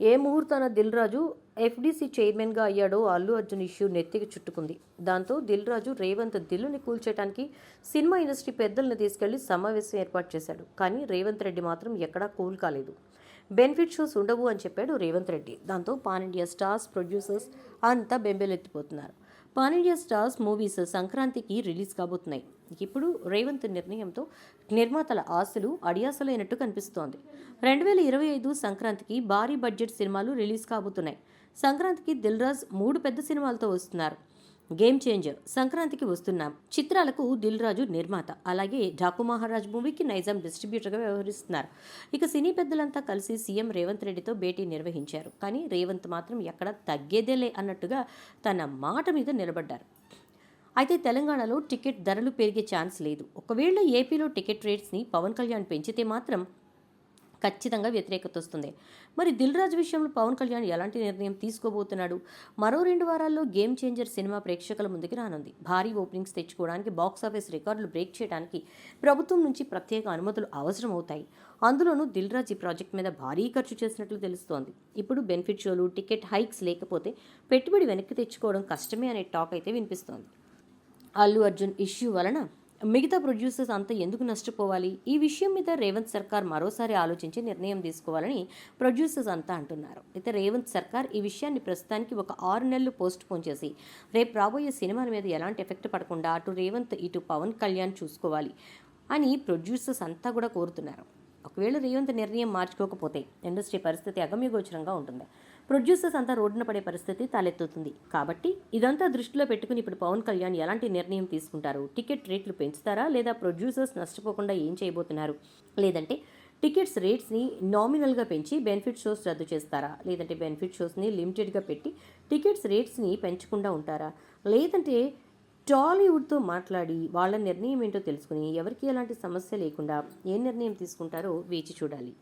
ఏ ముహూర్తాన Dil Raju FDC చైర్మన్గా అయ్యాడో Allu Arjun issue నెత్తికి చుట్టుకుంది. దాంతో దిల్ రాజు రేవంత్ దిల్లుని కూల్చేయడానికి సినిమా ఇండస్ట్రీ పెద్దలను తీసుకెళ్లి సమావేశం ఏర్పాటు చేశాడు. కానీ రేవంత్ రెడ్డి మాత్రం ఎక్కడా కూల్ కాలేదు. బెనిఫిట్ షోస్ ఉండవు అని చెప్పాడు రేవంత్ రెడ్డి. దాంతో పాన్ ఇండియా స్టార్స్, ప్రొడ్యూసర్స్ అంతా బెంబేలెత్తిపోతున్నారు. పాన్ ఇండియా స్టార్స్ మూవీస్ సంక్రాంతికి రిలీజ్ కాబోతున్నాయి. ఇప్పుడు రేవంత్ నిర్ణయంతో నిర్మాతల ఆశలు అడియాసలైనట్టు కనిపిస్తోంది. 2025 సంక్రాంతికి భారీ బడ్జెట్ సినిమాలు రిలీజ్ కాబోతున్నాయి. సంక్రాంతికి దిల్ రాజు 3 పెద్ద సినిమాలతో వస్తున్నారు. గేమ్ చేంజర్, సంక్రాంతికి వస్తున్నాం చిత్రాలకు దిల్ రాజు నిర్మాత, అలాగే ఢాకు మహారాజ్ మూవీకి నైజాం డిస్ట్రిబ్యూటర్గా వ్యవహరిస్తున్నారు. ఇక సినీ పెద్దలంతా కలిసి సీఎం రేవంత్ రెడ్డితో భేటీ నిర్వహించారు. కానీ రేవంత్ మాత్రం ఎక్కడ తగ్గేదేలే అన్నట్టుగా తన మాట మీద నిలబడ్డారు. అయితే తెలంగాణలో టికెట్ ధరలు పెరిగే ఛాన్స్ లేదు. ఒకవేళ ఏపీలో టికెట్ రేట్స్ని పవన్ కళ్యాణ్ పెంచితే మాత్రం ఖచ్చితంగా వ్యతిరేకత వస్తుంది. మరి దిల్ రాజు విషయంలో పవన్ కళ్యాణ్ ఎలాంటి నిర్ణయం తీసుకోబోతున్నాడు? మరో 2 వారాల్లో గేమ్ చేంజర్ సినిమా ప్రేక్షకుల ముందుకు రానుంది. భారీ ఓపెనింగ్స్ తెచ్చుకోవడానికి, బాక్సాఫీస్ రికార్డులు బ్రేక్ చేయడానికి ప్రభుత్వం నుంచి ప్రత్యేక అనుమతులు అవసరమవుతాయి. అందులోనూ దిల్ రాజు ఈ ప్రాజెక్ట్ మీద భారీ ఖర్చు చేసినట్లు తెలుస్తోంది. ఇప్పుడు బెనిఫిట్ షోలు, టికెట్ హైక్స్ లేకపోతే పెట్టుబడి వెనక్కి తెచ్చుకోవడం కష్టమే అనే టాక్ అయితే వినిపిస్తోంది. అల్లు అర్జున్ ఇష్యూ వలన మిగతా ప్రొడ్యూసర్స్ అంతా ఎందుకు నష్టపోవాలి? ఈ విషయం మీద రేవంత్ సర్కార్ మరోసారి ఆలోచించి నిర్ణయం తీసుకోవాలని ప్రొడ్యూసర్స్ అంతా అంటున్నారు. అయితే రేవంత్ సర్కార్ ఈ విషయాన్ని ప్రస్తుతానికి ఒక 6 నెలలు పోస్ట్ పోన్ చేసి రేపు రాబోయే సినిమాల మీద ఎలాంటి ఎఫెక్ట్ పడకుండా అటు రేవంత్ ఇటు పవన్ కళ్యాణ్ చూసుకోవాలి అని ప్రొడ్యూసర్స్ అంతా కూడా కోరుతున్నారు. ఒకవేళ రేవంత్ నిర్ణయం మార్చుకోకపోతే ఇండస్ట్రీ పరిస్థితి అగమ్యగోచరంగా ఉంటుంది. ప్రొడ్యూసర్స్ అంతా రోడ్డున పడే పరిస్థితి తలెత్తుతుంది. కాబట్టి ఇదంతా దృష్టిలో పెట్టుకుని ఇప్పుడు పవన్ కళ్యాణ్ ఎలాంటి నిర్ణయం తీసుకుంటారు? టికెట్ రేట్లు పెంచుతారా, లేదా ప్రొడ్యూసర్స్ నష్టపోకుండా ఏం చేయబోతున్నారు? లేదంటే టికెట్స్ రేట్స్ని నామినల్గా పెంచి బెనిఫిట్ షోస్ రద్దు చేస్తారా? లేదంటే బెనిఫిట్ షోస్ని లిమిటెడ్గా పెట్టి టికెట్స్ రేట్స్ని పెంచకుండా ఉంటారా? లేదంటే టాలీవుడ్తో మాట్లాడి వాళ్ళ నిర్ణయం ఏంటో తెలుసుకుని ఎవరికి ఎలాంటి సమస్య లేకుండా ఏ నిర్ణయం తీసుకుంటారో వేచి చూడాలి.